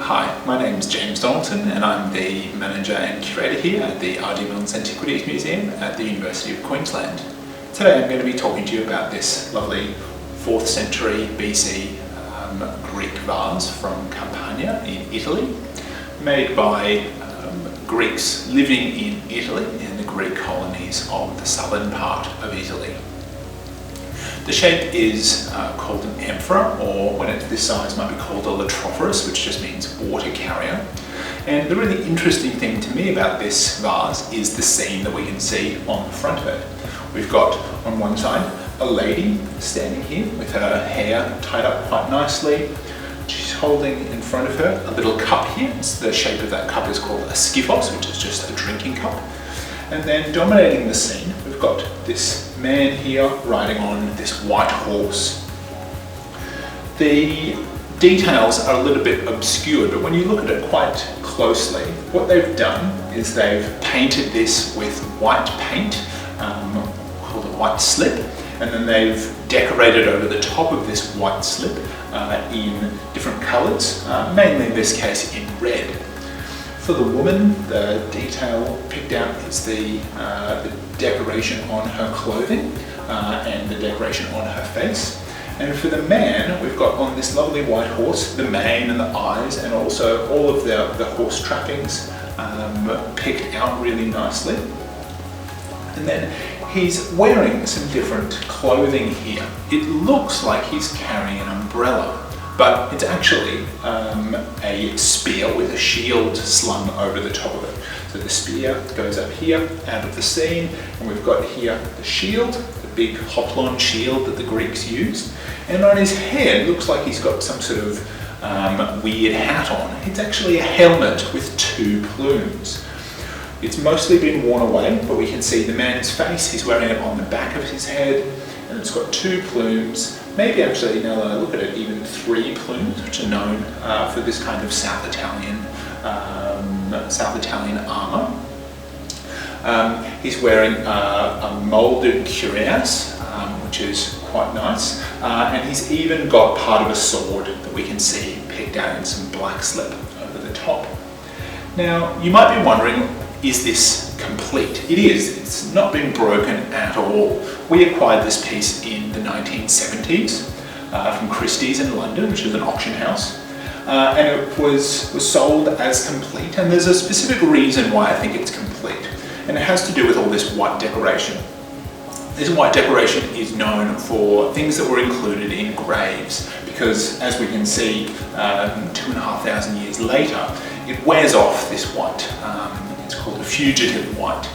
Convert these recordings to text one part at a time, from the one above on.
Hi, my name is James Donaldson and I'm the manager and curator here at the RD Milns Antiquities Museum at the University of Queensland. Today I'm going to be talking to you about this lovely 4th century BC Greek vase from Campania in Italy, made by Greeks living in Italy in the Greek colonies of the southern part of Italy. The shape is called an amphora, or when it's this size might be called a latrophoros, which just means water carrier. And the really interesting thing to me about this vase is the scene that we can see on the front of it. We've got on one side a lady standing here with her hair tied up quite nicely. She's holding in front of her a little cup here. The shape of that cup is called a skiphos, which is just a drinking cup. And then dominating the scene, we've got this man here riding on this white horse. The details are a little bit obscured, but when you look at it quite closely, what they've done is they've painted this with white paint, called a white slip, and then they've decorated over the top of this white slip in different colours, mainly in this case in red. For the woman, the detail picked out is the decoration on her clothing and the decoration on her face. And for the man, we've got on this lovely white horse, the mane and the eyes, and also all of the horse trappings picked out really nicely. And then he's wearing some different clothing here. It looks like he's carrying an umbrella, but it's actually a spear with a shield slung over the top of it. So the spear goes up here, out of the scene, and we've got here the shield, the big hoplon shield that the Greeks used. And on his head, looks like he's got some sort of weird hat on. It's actually a helmet with 2 plumes. It's mostly been worn away, but we can see the man's face. He's wearing it on the back of his head, and it's got 2 plumes. Maybe actually, now that I look at it, even 3 plumes, which are known for this kind of South Italian armour. He's wearing a moulded cuirass, which is quite nice, and he's even got part of a sword that we can see picked out in some black slip over the top. Now, you might be wondering, is this complete? It is. It's not been broken at all. We acquired this piece in the 1970s from Christie's in London, which is an auction house, and it was sold as complete. And there's a specific reason why I think it's complete, and it has to do with all this white decoration. This white decoration is known for things that were included in graves, because as we can see 2,500 years later, it wears off this white. It's called a fugitive white.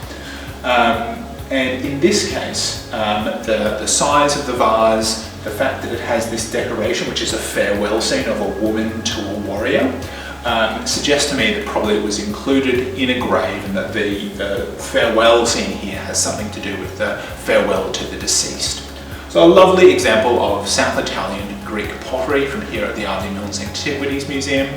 And in this case, the size of the vase, the fact that it has this decoration, which is a farewell scene of a woman to a warrior, suggests to me that probably it was included in a grave, and that the farewell scene here has something to do with the farewell to the deceased. So a lovely example of South Italian Greek pottery from here at the RD Milns Antiquities Museum.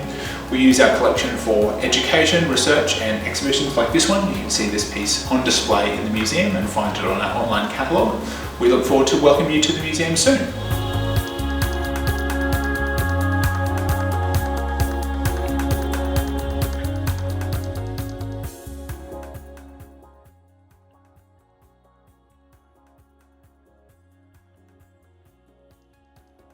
We use our collection for education, research and exhibitions like this one. You can see this piece on display in the museum and find it on our online catalogue. We look forward to welcoming you to the museum soon.